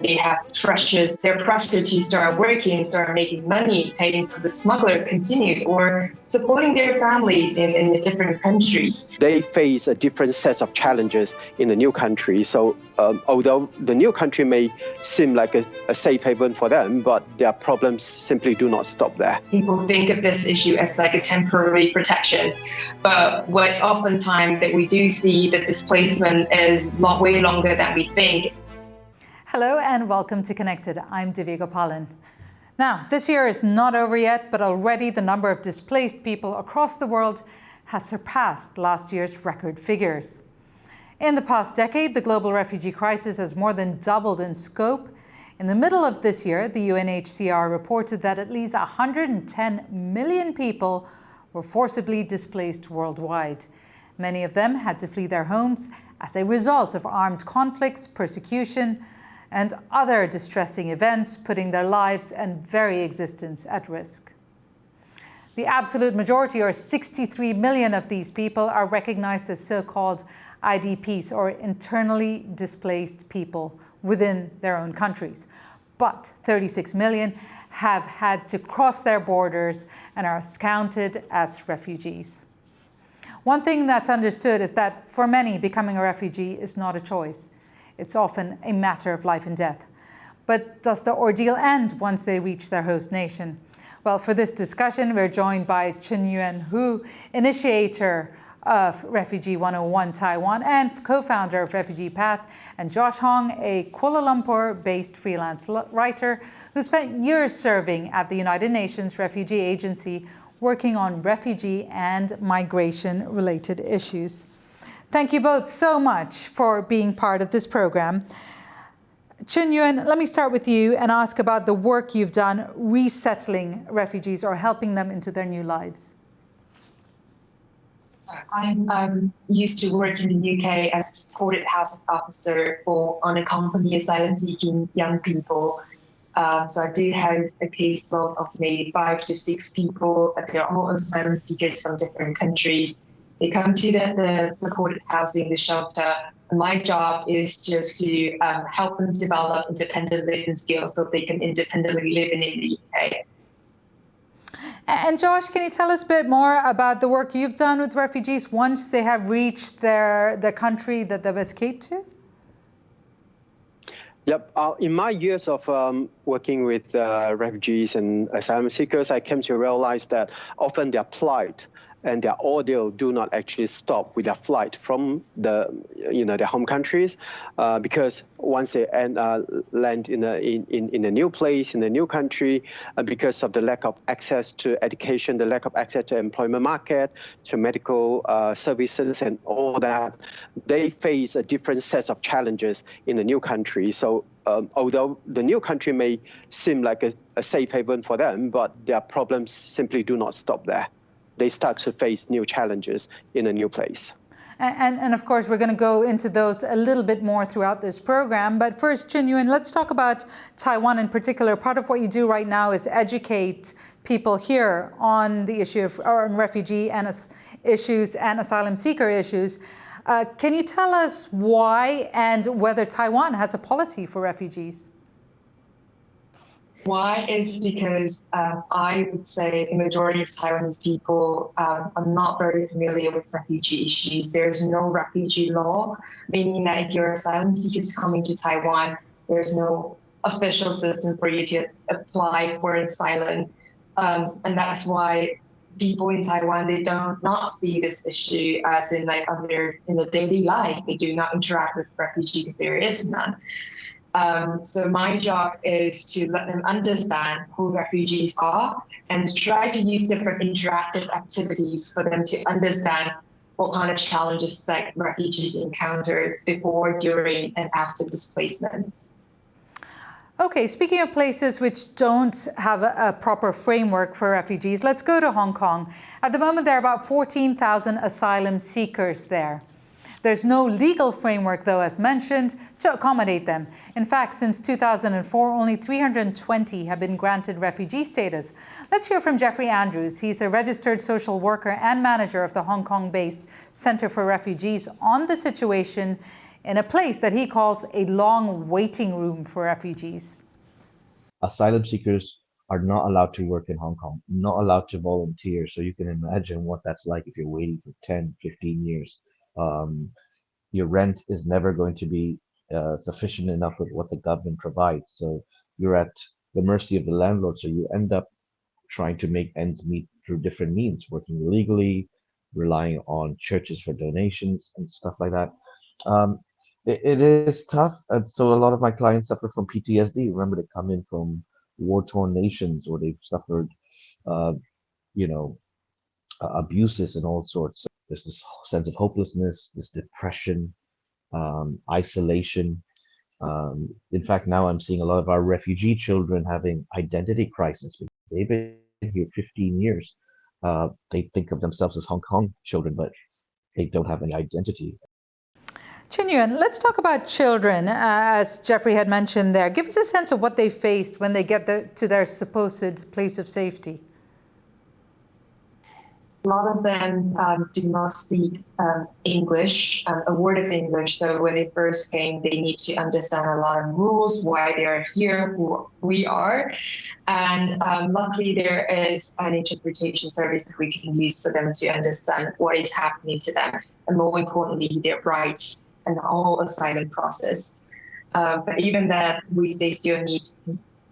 They have pressures. Their pressure to start working, start making money, paying for the smuggler continues, or supporting their families in the different countries. They face a different set of challenges in the new country. So although the new country may seem like a safe haven for them, but their problems simply do not stop there. People think of this issue as like a temporary protection, but what oftentimes that we do see that displacement is way longer than we think. Hello and welcome to Connected. I'm Divya Gopalan. Now, this year is not over yet, but already the number of displaced people across the world has surpassed last year's record figures. In the past decade, the global refugee crisis has more than doubled in scope. In the middle of this year, the UNHCR reported that at least 110 million people were forcibly displaced worldwide. Many of them had to flee their homes as a result of armed conflicts, persecution, and other distressing events, putting their lives and very existence at risk. The absolute majority, or 63 million of these people, are recognized as so-called IDPs, or internally displaced people within their own countries. But 36 million have had to cross their borders and are counted as refugees. One thing that's understood is that for many, becoming a refugee is not a choice. It's often a matter of life and death. But does the ordeal end once they reach their host nation? Well, for this discussion, we're joined by Chunyuan Hu, initiator of Refugee 101 Taiwan and co-founder of Refugee Path, and Josh Hong, a Kuala Lumpur-based freelance writer who spent years serving at the United Nations Refugee Agency, working on refugee and migration-related issues. Thank you both so much for being part of this program. Chunyuan, let me start with you and ask about the work you've done resettling refugees or helping them into their new lives. I'm used to work in the UK as a supported housing officer for unaccompanied asylum-seeking young people. So I do have a caseload of maybe 5 to 6 people. They're all asylum seekers from different countries. They come to the supported housing, the shelter. And my job is just to help them develop independent living skills so they can independently live in the UK. And Josh, can you tell us a bit more about the work you've done with refugees once they have reached the country that they've escaped to? Yep. In my years of working with refugees and asylum seekers, I came to realize that often their plight and their ordeal do not actually stop with their flight from their home countries, because once they land in a new place, in a new country, because of the lack of access to education, the lack of access to employment market, to medical services and all that, they face a different set of challenges in the new country. So although the new country may seem like a safe haven for them, but their problems simply do not stop there. They start to face new challenges in a new place. And of course, we're going to go into those a little bit more throughout this program. But first, Chunyuan, let's talk about Taiwan in particular. Part of what you do right now is educate people here on the issue of refugee and issues and asylum seeker issues. Can you tell us why and whether Taiwan has a policy for refugees? Why is because I would say the majority of Taiwanese people are not very familiar with refugee issues. There's no refugee law, meaning that if you're asylum seekers coming to Taiwan, there's no official system for you to apply for asylum. And that's why people in Taiwan, they don't not see this issue as in like in the daily life. They do not interact with refugees because there is none. So my job is to let them understand who refugees are and try to use different interactive activities for them to understand what kind of challenges that refugees encounter before, during, and after displacement. Okay, speaking of places which don't have a proper framework for refugees, let's go to Hong Kong. At the moment, there are about 14,000 asylum seekers there. There's no legal framework, though, as mentioned, to accommodate them. In fact, since 2004, only 320 have been granted refugee status. Let's hear from Jeffrey Andrews. He's a registered social worker and manager of the Hong Kong-based Center for Refugees on the situation in a place that he calls a long waiting room for refugees. Asylum seekers are not allowed to work in Hong Kong, not allowed to volunteer. So you can imagine what that's like if you're waiting for 10, 15 years. Your rent is never going to be sufficient enough with what the government provides. So you're at the mercy of the landlord. So you end up trying to make ends meet through different means, working illegally, relying on churches for donations and stuff like that. It is tough. And so a lot of my clients suffer from PTSD. Remember, they come in from war-torn nations, or they've suffered, you know, abuses and all sorts. So there's this sense of hopelessness, this depression, isolation. In fact, now I'm seeing a lot of our refugee children having identity crisis. They've been here 15 years. They think of themselves as Hong Kong children, but they don't have any identity. Chunyuan, let's talk about children, as Jeffrey had mentioned there. Give us a sense of what they faced when they get to their supposed place of safety. A lot of them do not speak English, a word of English. So when they first came, they need to understand a lot of rules, why they are here, who we are. And luckily, there is an interpretation service that we can use for them to understand what is happening to them, and more importantly, their rights and the whole asylum process. But even that, they still need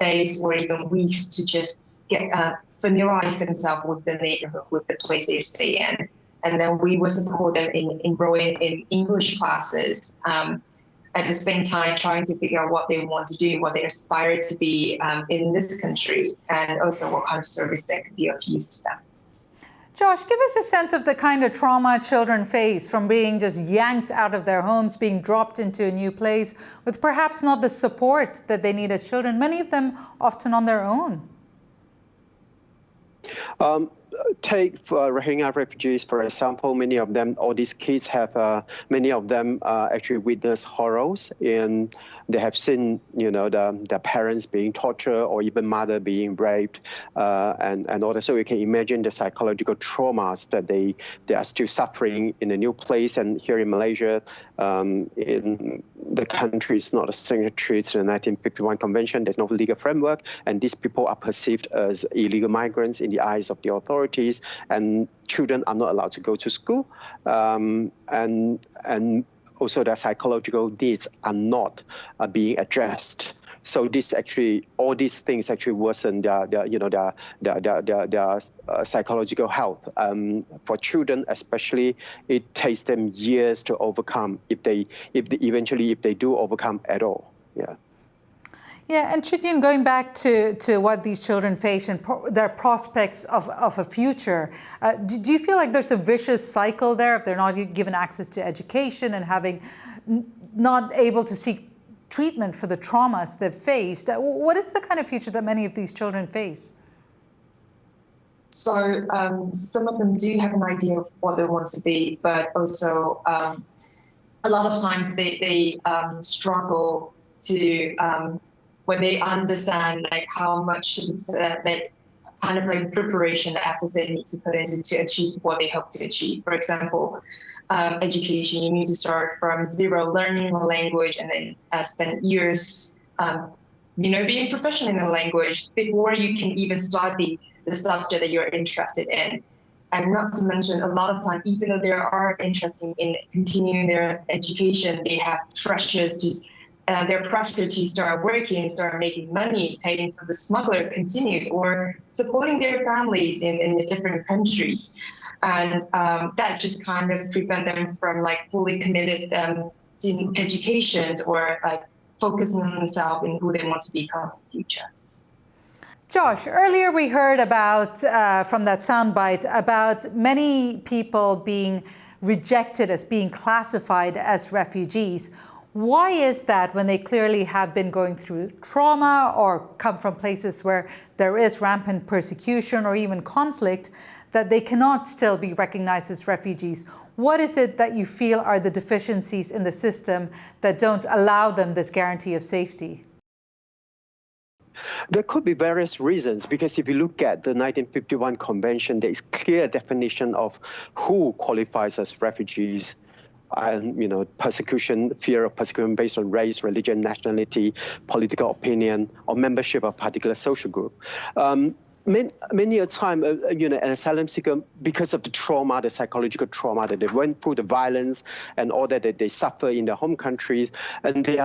days or even weeks to just get familiarize themselves with the neighborhood, with the place they stay in. And then we will support them in enrolling in English classes. At the same time, trying to figure out what they want to do, what they aspire to be in this country, and also what kind of service that could be of use to them. Josh, give us a sense of the kind of trauma children face from being just yanked out of their homes, being dropped into a new place with perhaps not the support that they need as children, many of them often on their own. Take Rohingya refugees, for example. Many of them, all these kids have, many of them actually witnessed horrors, and they have seen, their parents being tortured or even mother being raped, and all that. So you can imagine the psychological traumas that they are still suffering in a new place. And here in Malaysia, in the country is not a signatory to the 1951 Convention. There's no legal framework, and these people are perceived as illegal migrants in the eyes of the authorities, and children are not allowed to go to school, and also their psychological needs are not being addressed. So this actually, all these things actually worsen their psychological health. For children, especially, it takes them years to overcome if they do overcome at all. Yeah. Yeah, and Chunyuan, going back to what these children face and their prospects of a future, do you feel like there's a vicious cycle there if they're not given access to education and not able to seek treatment for the traumas they've faced? What is the kind of future that many of these children face? So some of them do have an idea of what they want to be, but also a lot of times they struggle to when they understand how much kind of preparation the efforts they need to put into to achieve what they hope to achieve. For example, education, you need to start from zero, learning a language, and then spend years, being professional in the language before you can even study the subject that you're interested in. And not to mention, a lot of time, even though they are interested in continuing their education, they have pressures to their pressure to start working, start making money, paying for the smuggler continues, or supporting their families in the different countries. And that just kind of prevent them from fully committed to education or focusing on themselves and who they want to become in the future. Josh, earlier we heard about, from that soundbite, about many people being rejected as being classified as refugees. Why is that when they clearly have been going through trauma or come from places where there is rampant persecution or even conflict, that they cannot still be recognized as refugees? What is it that you feel are the deficiencies in the system that don't allow them this guarantee of safety? There could be various reasons, because if you look at the 1951 Convention, there is clear definition of who qualifies as refugees. persecution, fear of persecution based on race, religion, nationality, political opinion, or membership of a particular social group. Many a time, an asylum seeker, because of the trauma, the psychological trauma that they went through, the violence and all that they suffer in their home countries, and they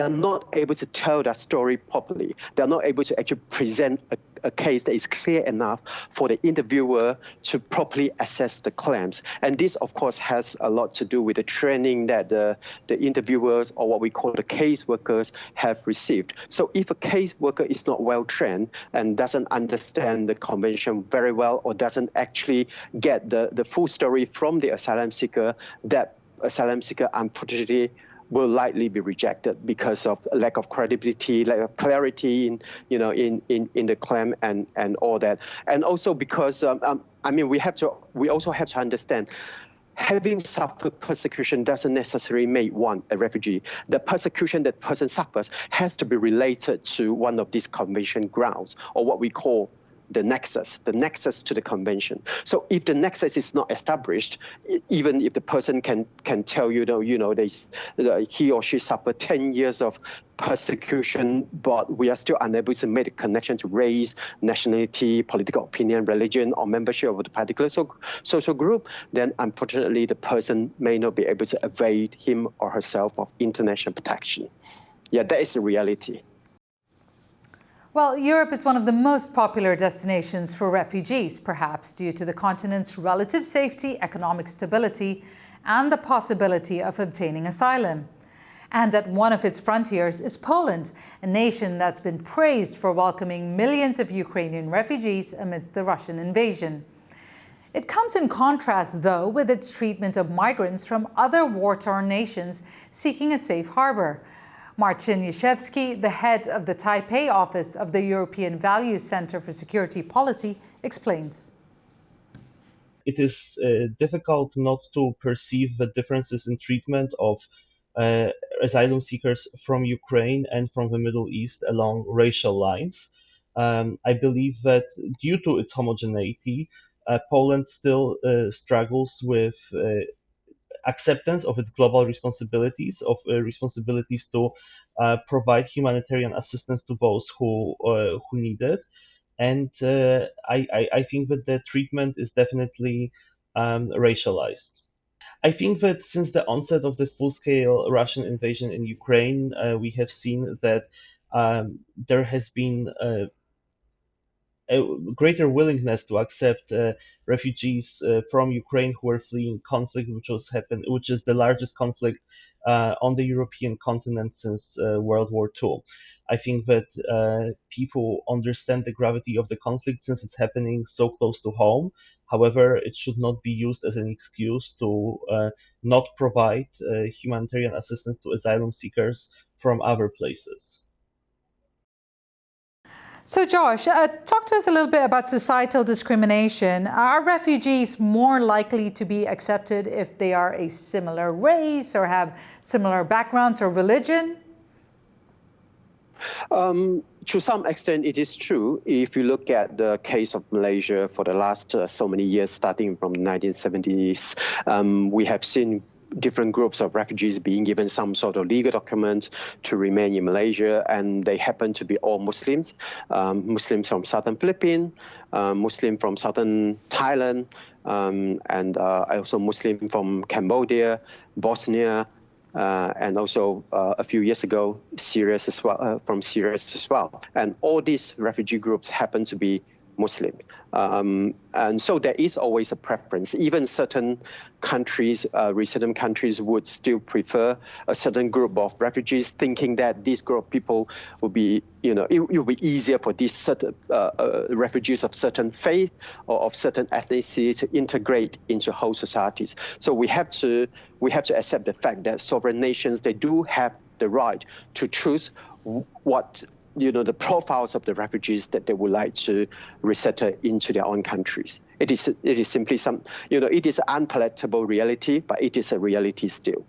are not able to tell their story properly. They are not able to actually present a case that is clear enough for the interviewer to properly assess the claims. And this, of course, has a lot to do with the training that the interviewers, or what we call the case workers, have received. So if a case worker is not well trained and doesn't understand the convention very well, or doesn't actually get the full story from the asylum seeker, that asylum seeker unfortunately will likely be rejected because of lack of credibility, lack of clarity in the claim and all that. And also because we also have to understand, having suffered persecution doesn't necessarily make one a refugee. The persecution that person suffers has to be related to one of these convention grounds, or what we call the nexus to the convention. So if the nexus is not established, even if the person can tell you, he or she suffered 10 years of persecution, but we are still unable to make a connection to race, nationality, political opinion, religion, or membership of a particular social group, then unfortunately the person may not be able to avail him or herself of international protection. Yeah, that is the reality. Well, Europe is one of the most popular destinations for refugees, perhaps due to the continent's relative safety, economic stability, and the possibility of obtaining asylum. And at one of its frontiers is Poland, a nation that's been praised for welcoming millions of Ukrainian refugees amidst the Russian invasion. It comes in contrast, though, with its treatment of migrants from other war-torn nations seeking a safe harbor. Marcin Yashevsky, the head of the Taipei office of the European Values Center for Security Policy, explains. It is difficult not to perceive the differences in treatment of asylum seekers from Ukraine and from the Middle East along racial lines. I believe that due to its homogeneity, Poland still struggles with acceptance of its global responsibilities, to provide humanitarian assistance to those who need it. And I think that the treatment is definitely racialized. I think that since the onset of the full-scale Russian invasion in Ukraine, we have seen that there has been a greater willingness to accept refugees from Ukraine who are fleeing conflict, which is the largest conflict on the European continent since World War II. I think that people understand the gravity of the conflict since it's happening so close to home. However, it should not be used as an excuse to not provide humanitarian assistance to asylum seekers from other places. So Josh, talk to us a little bit about societal discrimination. Are refugees more likely to be accepted if they are a similar race or have similar backgrounds or religion? To some extent, it is true. If you look at the case of Malaysia for the last so many years, starting from the 1970s, we have seen different groups of refugees being given some sort of legal document to remain in Malaysia, and they happen to be all Muslims, Muslims from southern Philippines, Muslim from southern Thailand, and also Muslim from Cambodia, Bosnia, and also a few years ago, Syria as well, from Syria as well. And all these refugee groups happen to be Muslim. And so there is always a preference. Even certain countries, resident countries, would still prefer a certain group of refugees, thinking that this group of people will be, it will be easier for these certain refugees of certain faith or of certain ethnicity to integrate into whole societies. So we have to accept the fact that sovereign nations, they do have the right to choose what the profiles of the refugees that they would like to resettle into their own countries. It is simply it is an unpalatable reality, but it is a reality still.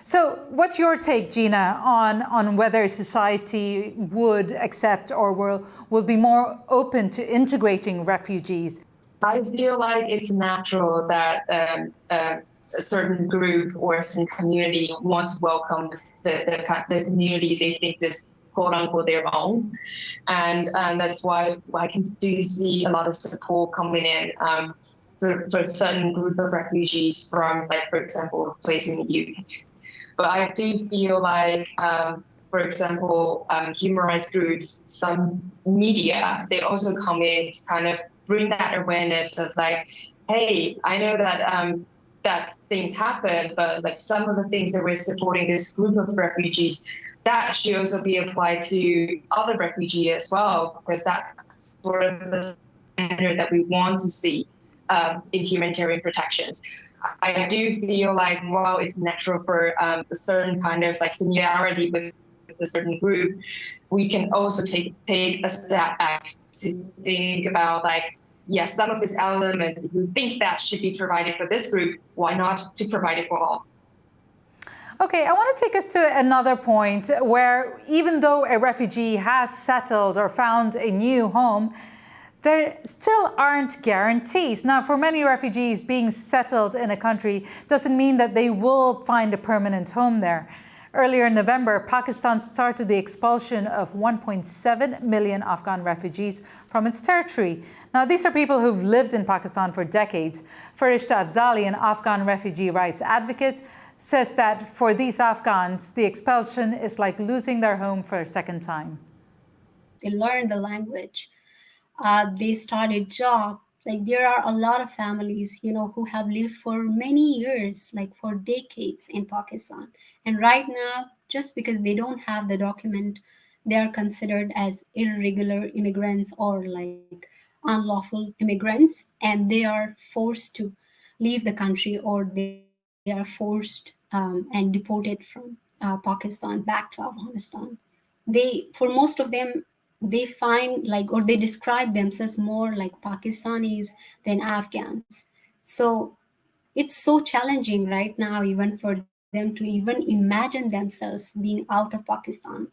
So what's your take, Gina, on whether society would accept or will be more open to integrating refugees? I feel like it's natural that a certain group or a certain community want to welcome the community they think is quote unquote their own. And that's why I can do see a lot of support coming in for a certain group of refugees from, like, for example, a place in the UK. But I do feel like, for example, human rights groups, some media, they also come in to kind of bring that awareness of like, hey, I know that that things happen, but like some of the things that we're supporting this group of refugees, that should also be applied to other refugees as well, because that's sort of the standard that we want to see in humanitarian protections. I do feel like while it's natural for a certain kind of like familiarity with a certain group, we can also take a step back to think about like, yes, some of these elements, if you think that should be provided for this group, why not to provide it for all? Okay, I want to take us to another point where even though a refugee has settled or found a new home, there still aren't guarantees. Now, for many refugees, being settled in a country doesn't mean that they will find a permanent home there. Earlier in November, Pakistan started the expulsion of 1.7 million Afghan refugees from its territory. Now, these are people who've lived in Pakistan for decades. Farishta Afzali, an Afghan refugee rights advocate, says that for these Afghans, the expulsion is like losing their home for a second time. They learn the language. They start a job. Like there are a lot of families, who have lived for many years, like for decades in Pakistan. And right now, just because they don't have the document, they are considered as irregular immigrants or like unlawful immigrants, and they are forced to leave the country, or they are forced and deported from Pakistan back to Afghanistan. For most of them, they find like, or they describe themselves more like Pakistanis than Afghans. So it's so challenging right now, even for them to even imagine themselves being out of Pakistan,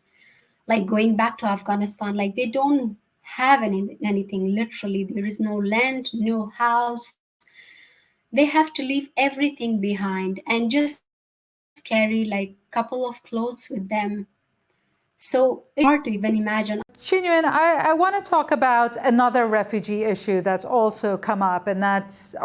like going back to Afghanistan. Like they don't have anything, literally. There is no land, no house. They have to leave everything behind and just carry like a couple of clothes with them. So it's hard to even imagine. Chunyuan, I want to talk about another refugee issue that's also come up, and that's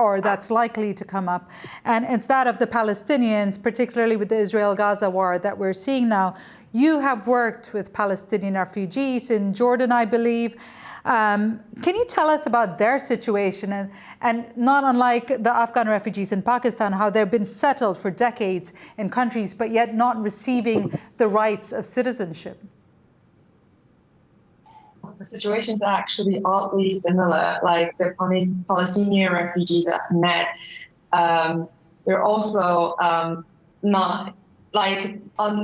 likely to come up, and it's that of the Palestinians, particularly with the Israel-Gaza war that we're seeing now. You have worked with Palestinian refugees in Jordan, I believe. Can you tell us about their situation and not unlike the Afghan refugees in Pakistan, how they've been settled for decades in countries, but yet not receiving the rights of citizenship? The situations are actually oddly similar. Like the Palestinian refugees that I've met, they're also not like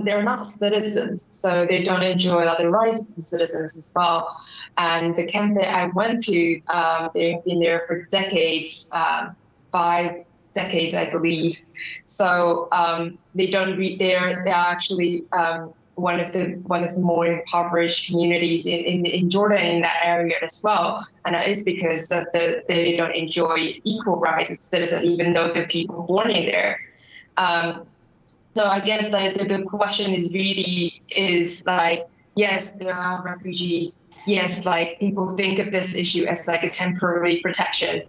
they're not citizens, so they don't enjoy other rights as citizens as well. And the camp that I went to, they've been there for decades, 5 decades, I believe. So they don't. They're actually one of the more impoverished communities in Jordan, in that area as well. And that is because of they don't enjoy equal rights as citizens, even though they're people born in there. So I guess the big question is like, yes, there are refugees. Yes, like people think of this issue as like a temporary protection,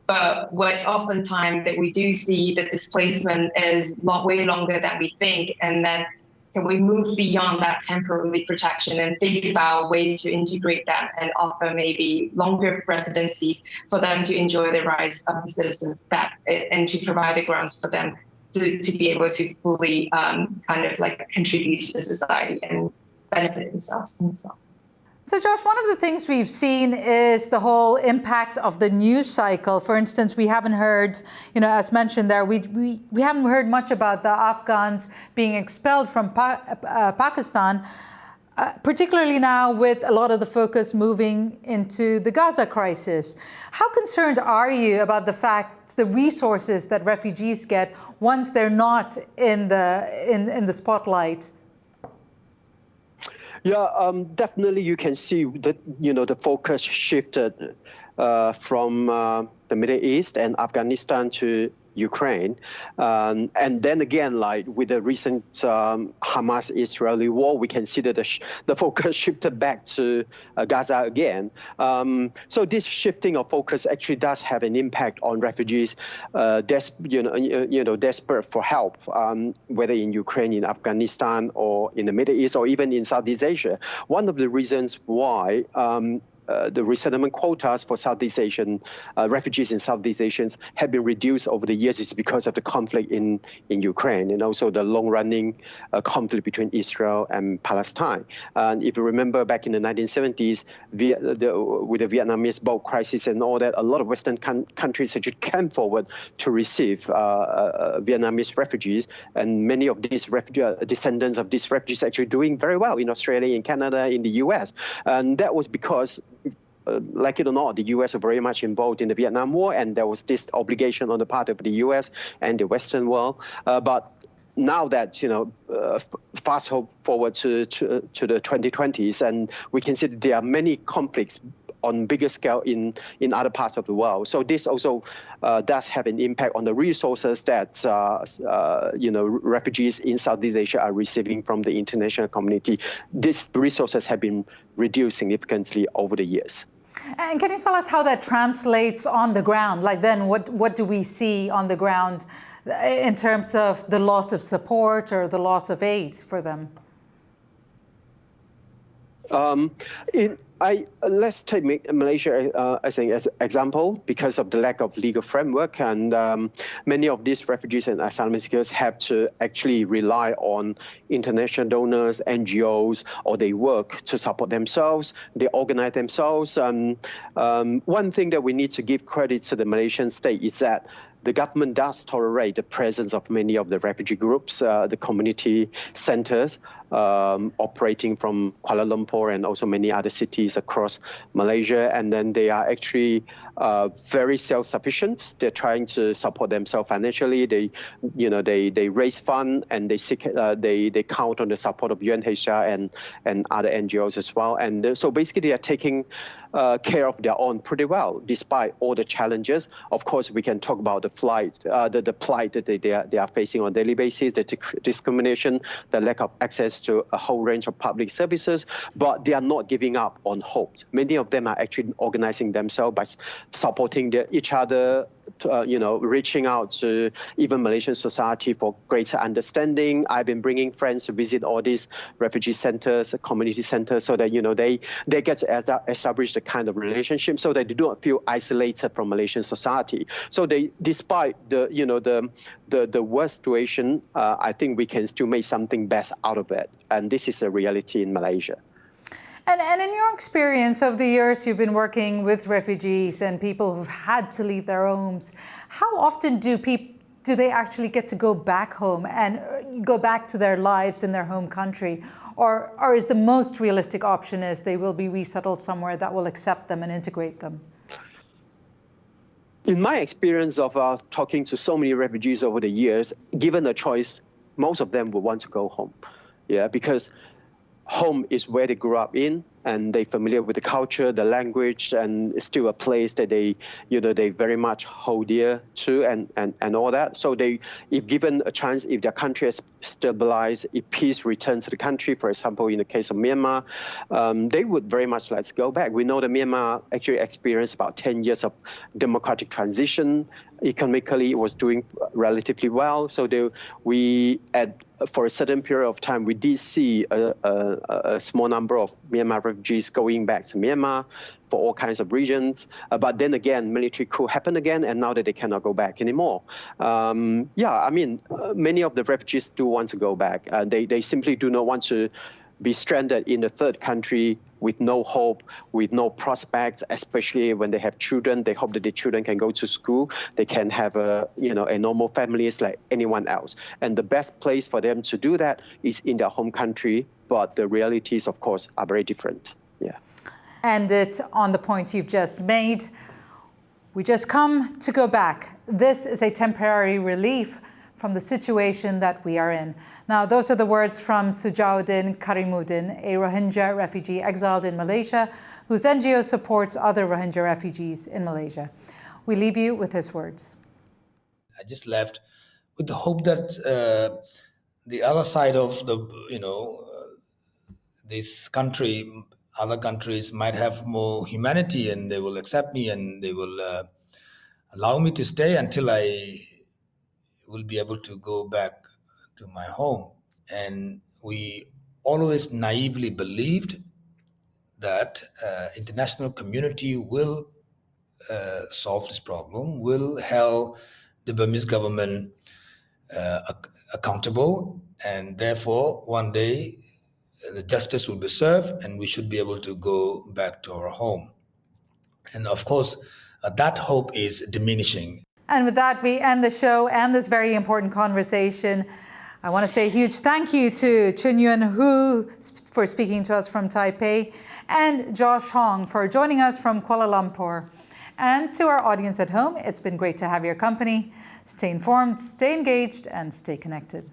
but what oftentimes that we do see that displacement is way longer than we think, and then can we move beyond that temporary protection and think about ways to integrate that and offer maybe longer residencies for them to enjoy the rights of the citizens back, and to provide the grounds for them to be able to fully kind of like contribute to the society and benefit themselves and so on. So Josh, one of the things we've seen is the whole impact of the news cycle. For instance, we haven't heard, as mentioned there, we haven't heard much about the Afghans being expelled from Pakistan, particularly now with a lot of the focus moving into the Gaza crisis. How concerned are you about the resources that refugees get once they're not in the spotlight? Yeah, definitely you can see that, the focus shifted from the Middle East and Afghanistan to, Ukraine. And then again, like with the recent Hamas-Israeli war, we can see that the focus shifted back to Gaza again. So this shifting of focus actually does have an impact on refugees, desperate for help, whether in Ukraine, in Afghanistan, or in the Middle East, or even in Southeast Asia. One of the reasons why the resettlement quotas for Southeast Asian refugees in Southeast Asians have been reduced over the years is because of the conflict in Ukraine, and also the long-running conflict between Israel and Palestine. And if you remember back in the 1970s, with the Vietnamese boat crisis and all that, a lot of Western countries actually came forward to receive Vietnamese refugees, and many of these descendants of these refugees actually doing very well in Australia, in Canada, in the US. And that was because, like it or not, the U.S. were very much involved in the Vietnam War, and there was this obligation on the part of the U.S. and the Western world. But now that, fast forward to the 2020s, and we can see that there are many conflicts on bigger scale in other parts of the world. So this also does have an impact on the resources that refugees in Southeast Asia are receiving from the international community. These resources have been reduced significantly over the years. And can you tell us how that translates on the ground? Like then what do we see on the ground in terms of the loss of support or the loss of aid for them? Let's take Malaysia as an example, because of the lack of legal framework, and many of these refugees and asylum seekers have to actually rely on international donors, NGOs, or they work to support themselves, they organize themselves. One thing that we need to give credit to the Malaysian state is that the government does tolerate the presence of many of the refugee groups, the community centers operating from Kuala Lumpur and also many other cities across Malaysia. And then they are actually very self-sufficient. They're trying to support themselves financially. They raise funds, and they count on the support of UNHCR and other NGOs as well. And so basically they are taking care of their own pretty well, despite all the challenges. Of course, we can talk about the plight that they are facing on a daily basis, the discrimination, the lack of access to a whole range of public services, but they are not giving up on hope. Many of them are actually organizing themselves by supporting each other, reaching out to even Malaysian society for greater understanding. I've been bringing friends to visit all these refugee centers, community centers, so that they get to establish the kind of relationship, so that they don't feel isolated from Malaysian society. So despite the worst situation, I think we can still make something best out of it, and this is the reality in Malaysia. And in your experience of the years you've been working with refugees and people who've had to leave their homes, how often do they actually get to go back home and go back to their lives in their home country? Or is the most realistic option is they will be resettled somewhere that will accept them and integrate them? In my experience of talking to so many refugees over the years, given a choice, most of them would want to go home. Yeah, because home is where they grew up in, and they're familiar with the culture, the language, and it's still a place that they very much hold dear to, and all that. So if given a chance, if their country has stabilized, if peace returns to the country, for example, in the case of Myanmar, they would very much like to go back. We know that Myanmar actually experienced about 10 years of democratic transition. Economically, it was doing relatively well. So for a certain period of time, we did see a small number of Myanmar refugees going back to Myanmar for all kinds of reasons. But then again, military coup happened again, and now that they cannot go back anymore. Many of the refugees do want to go back. They simply do not want to be stranded in a third country with no hope, with no prospects, especially when they have children. They hope that their children can go to school. They can have a normal families like anyone else. And the best place for them to do that is in their home country. But the realities, of course, are very different. Yeah. And on the point you've just made, we just come to go back. This is a temporary relief from the situation that we are in. Now, those are the words from Sujauddin Karimuddin, a Rohingya refugee exiled in Malaysia, whose NGO supports other Rohingya refugees in Malaysia. We leave you with his words. I just left with the hope that the other side of the, this country, other countries might have more humanity and they will accept me and they will allow me to stay until I will be able to go back to my home. And we always naively believed that international community will solve this problem, will hold the Burmese government accountable, and therefore one day the justice will be served and we should be able to go back to our home. And of course, that hope is diminishing. And with that, we end the show and this very important conversation. I want to say a huge thank you to Chunyuan Hu for speaking to us from Taipei, and Josh Hong for joining us from Kuala Lumpur. And to our audience at home, it's been great to have your company. Stay informed, stay engaged, and stay connected.